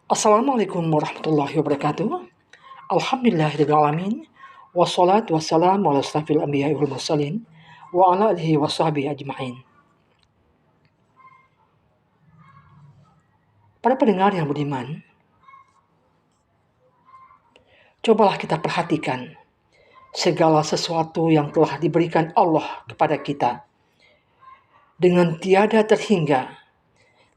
Assalamualaikum warahmatullahi wabarakatuh. Alhamdulillahirrahmanirrahim. Wassalatu wassalamu ala asrafil anbiya'i wal mursalin wa ala alihi wa sahbihi ajma'in. Para pendengar yang budiman, cobalah kita perhatikan segala sesuatu yang telah diberikan Allah kepada kita. Dengan tiada terhingga,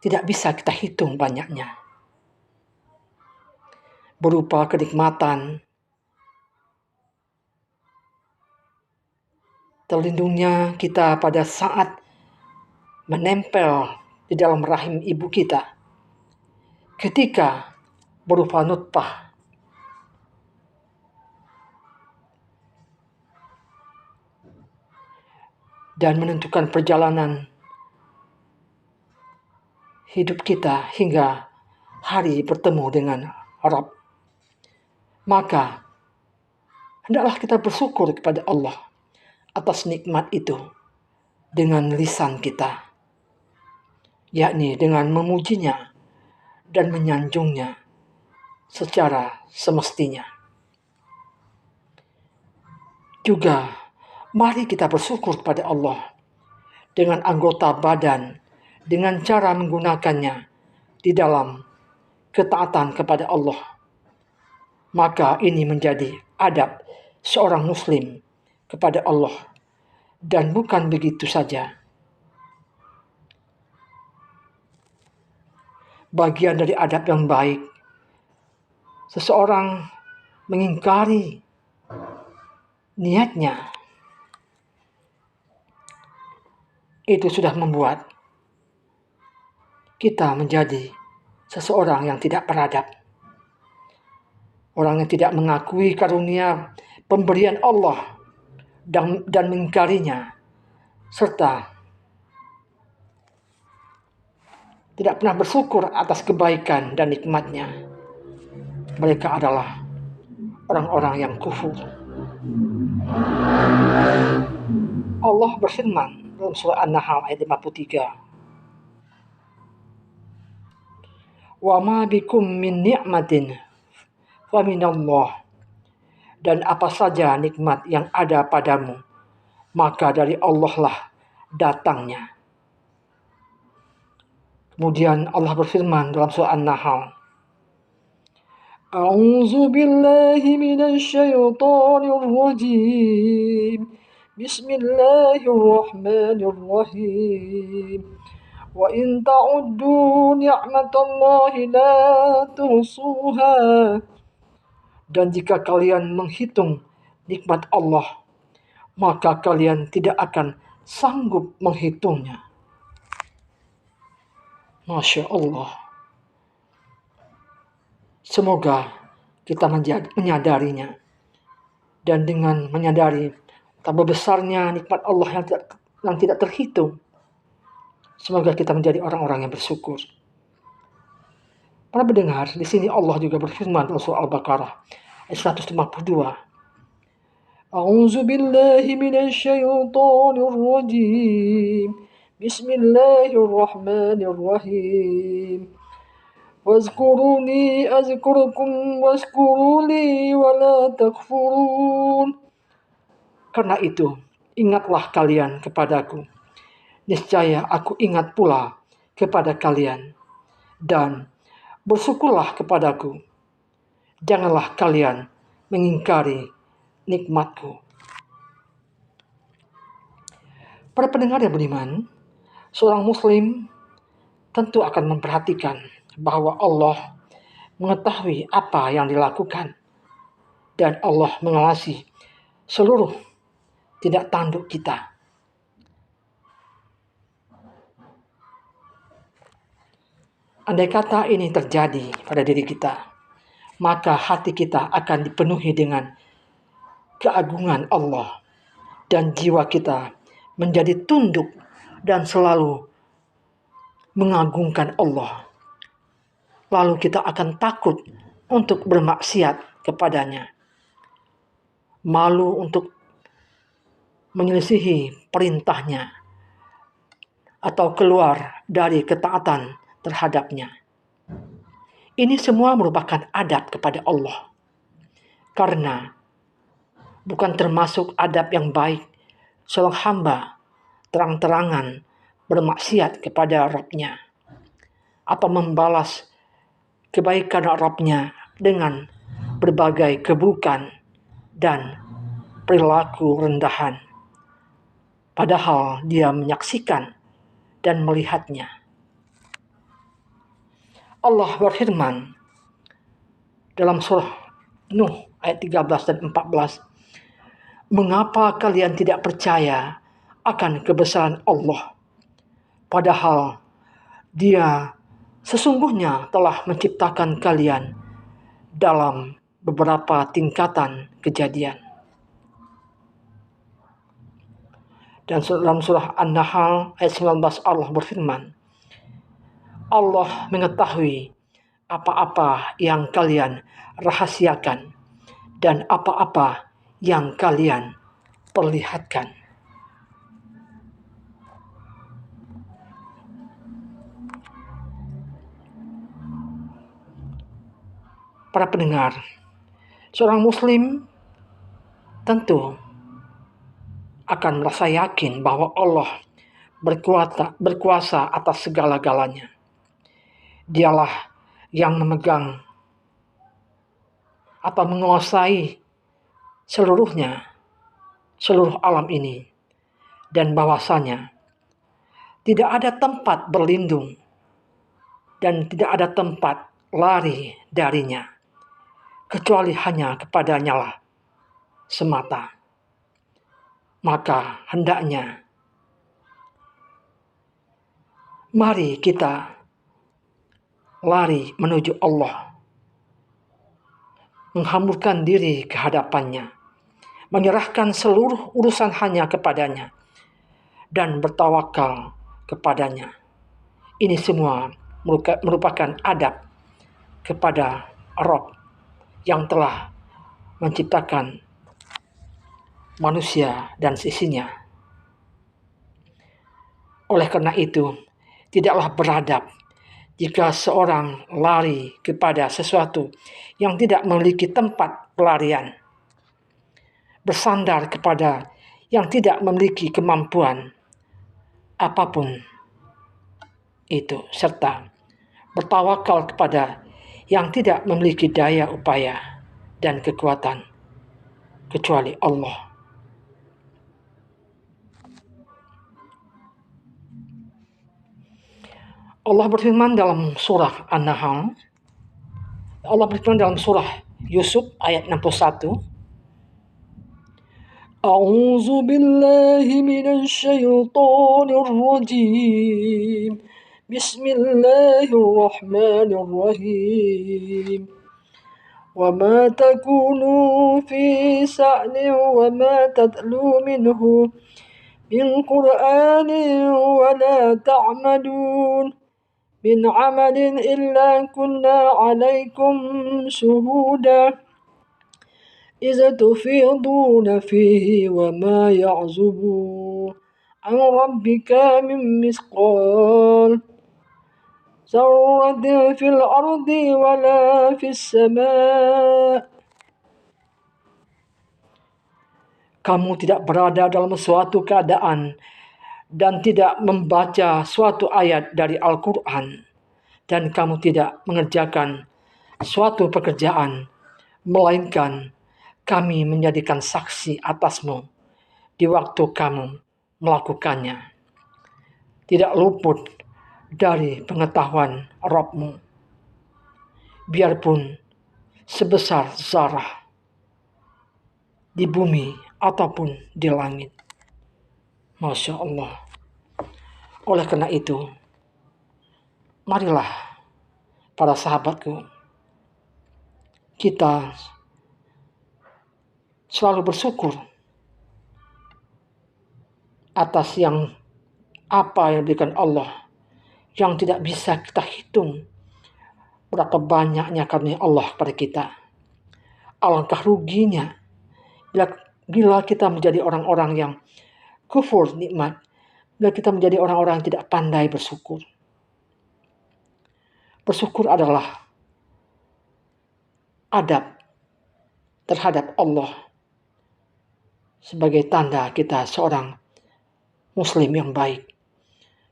tidak bisa kita hitung banyaknya. Berupa kenikmatan, terlindungnya kita pada saat menempel di dalam rahim ibu kita, ketika berupa nutfah, dan menentukan perjalanan hidup kita hingga hari bertemu dengan Rabb. Maka hendaklah kita bersyukur kepada Allah atas nikmat itu dengan lisan kita, yakni dengan memujinya dan menyanjungnya secara semestinya. Juga mari kita bersyukur kepada Allah dengan anggota badan, dengan cara menggunakannya di dalam ketaatan kepada Allah. Maka ini menjadi adab seorang muslim kepada Allah. Dan bukan begitu saja. Bagian dari adab yang baik, seseorang mengingkari niatnya, itu sudah membuat kita menjadi seseorang yang tidak beradab. Orang yang tidak mengakui karunia pemberian Allah dan mengingkarinya, serta tidak pernah bersyukur atas kebaikan dan nikmatnya. Mereka adalah orang-orang yang kufur. Allah berfirman dalam surah An-Nahl ayat 53. Wa ma bikum min ni'matin fa minallah. Dan apa saja nikmat yang ada padamu, maka dari Allah lah datangnya. Kemudian Allah berfirman dalam surah An-Nahl, A'udzu billahi minasy syaithanir rajim. Bismillahirrahmanirrahim. Wa in ta'uddu ni'matallahi la tuhsuha. Dan jika kalian menghitung nikmat Allah, maka kalian tidak akan sanggup menghitungnya. Masya Allah. Semoga kita menyadarinya. Dan dengan menyadari betapa besarnya nikmat Allah yang tidak terhitung, semoga kita menjadi orang-orang yang bersyukur. Para pendengar, di sini Allah juga berfirman dalam surah Al-Baqarah ayat 152. A'udzu billahi minasy syaithanir rajim. Bismillahirrahmanirrahim. Wazkuruni azkurukum wazkuruli wala takfurun. Karena itu, ingatlah kalian kepadaku. Niscaya aku ingat pula kepada kalian. Dan bersyukurlah kepadaku. Janganlah kalian mengingkari nikmatku. Para pendengar yang beriman, seorang muslim tentu akan memperhatikan bahwa Allah mengetahui apa yang dilakukan dan Allah mengawasi seluruh tindak tanduk kita. Andai kata ini terjadi pada diri kita, maka hati kita akan dipenuhi dengan keagungan Allah dan jiwa kita menjadi tunduk dan selalu mengagungkan Allah. Lalu kita akan takut untuk bermaksiat kepadanya, malu untuk menyelisihi perintahnya atau keluar dari ketaatan terhadapnya. Ini semua merupakan adab kepada Allah. Karena bukan termasuk adab yang baik seorang hamba terang-terangan bermaksiat kepada Rabb-Nya atau membalas kebaikan Rabb-Nya dengan berbagai keburukan dan perilaku rendahan. Padahal dia menyaksikan dan melihatnya. Allah berfirman dalam surah Nuh ayat 13 dan 14, "Mengapa kalian tidak percaya akan kebesaran Allah, padahal Dia sesungguhnya telah menciptakan kalian dalam beberapa tingkatan kejadian." Dan dalam surah An-Nahl ayat 19 Allah berfirman, "Allah mengetahui apa-apa yang kalian rahasiakan dan apa-apa yang kalian perlihatkan." Para pendengar, seorang muslim tentu akan merasa yakin bahwa Allah berkuasa atas segala-galanya. Dialah yang memegang atau menguasai seluruhnya, seluruh alam ini, dan bahwasanya tidak ada tempat berlindung dan tidak ada tempat lari darinya kecuali hanya kepadanya lah semata. Maka hendaknya mari kita lari menuju Allah, menghamburkan diri ke hadapannya, menyerahkan seluruh urusan hanya kepadanya, dan bertawakal kepadanya. Ini semua merupakan adab kepada Rabb yang telah menciptakan manusia dan sisinya. Oleh karena itu, tidaklah beradab jika seorang lari kepada sesuatu yang tidak memiliki tempat pelarian, bersandar kepada yang tidak memiliki kemampuan apapun itu, serta bertawakal kepada yang tidak memiliki daya upaya dan kekuatan kecuali Allah. Allah berfirman dalam surah An-Nahl, Allah berfirman dalam surah Yusuf ayat 61, "A'udzu billahi minasy syaithanir rajim. Bismillahirrahmanirrahim. Wa ma takunu fi sa'nin wa ma tatlu minhu min Qur'anin wa la ta'malun min 'amalin illa kunna 'alaikum shuhuda إذا تفيضون فيه وما يعزب عن ربك من مثقال ذرة في الأرض ولا في السماء." Kamu tidak berada dalam suatu keadaan dan tidak membaca suatu ayat dari Al-Quran, dan kamu tidak mengerjakan suatu pekerjaan, melainkan kami menjadikan saksi atasmu di waktu kamu melakukannya. Tidak luput dari pengetahuan Rabb-mu, biarpun sebesar zarah di bumi ataupun di langit. Masya Allah. Oleh karena itu, marilah para sahabatku, kita selalu bersyukur atas apa yang diberikan Allah, yang tidak bisa kita hitung berapa banyaknya karunia Allah pada kita. Alangkah ruginya bila kita menjadi orang-orang yang kufur nikmat, bila kita menjadi orang-orang yang tidak pandai bersyukur. Bersyukur adalah adab terhadap Allah sebagai tanda kita seorang Muslim yang baik.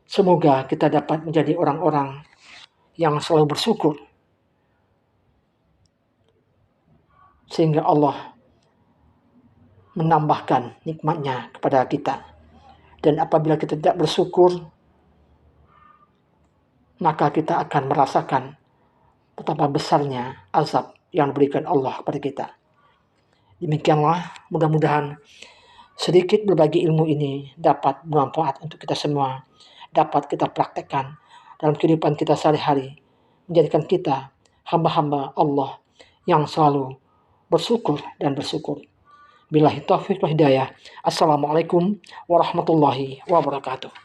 Semoga kita dapat menjadi orang-orang yang selalu bersyukur, sehingga Allah menambahkan nikmatnya kepada kita. Dan apabila kita tidak bersyukur, maka kita akan merasakan betapa besarnya azab yang diberikan Allah kepada kita. Demikianlah, mudah-mudahan sedikit berbagi ilmu ini dapat bermanfaat untuk kita semua, dapat kita praktekkan dalam kehidupan kita sehari-hari, menjadikan kita hamba-hamba Allah yang selalu bersyukur dan bersyukur. Billahi taufiq wal hidayah. Assalamualaikum warahmatullahi wabarakatuh.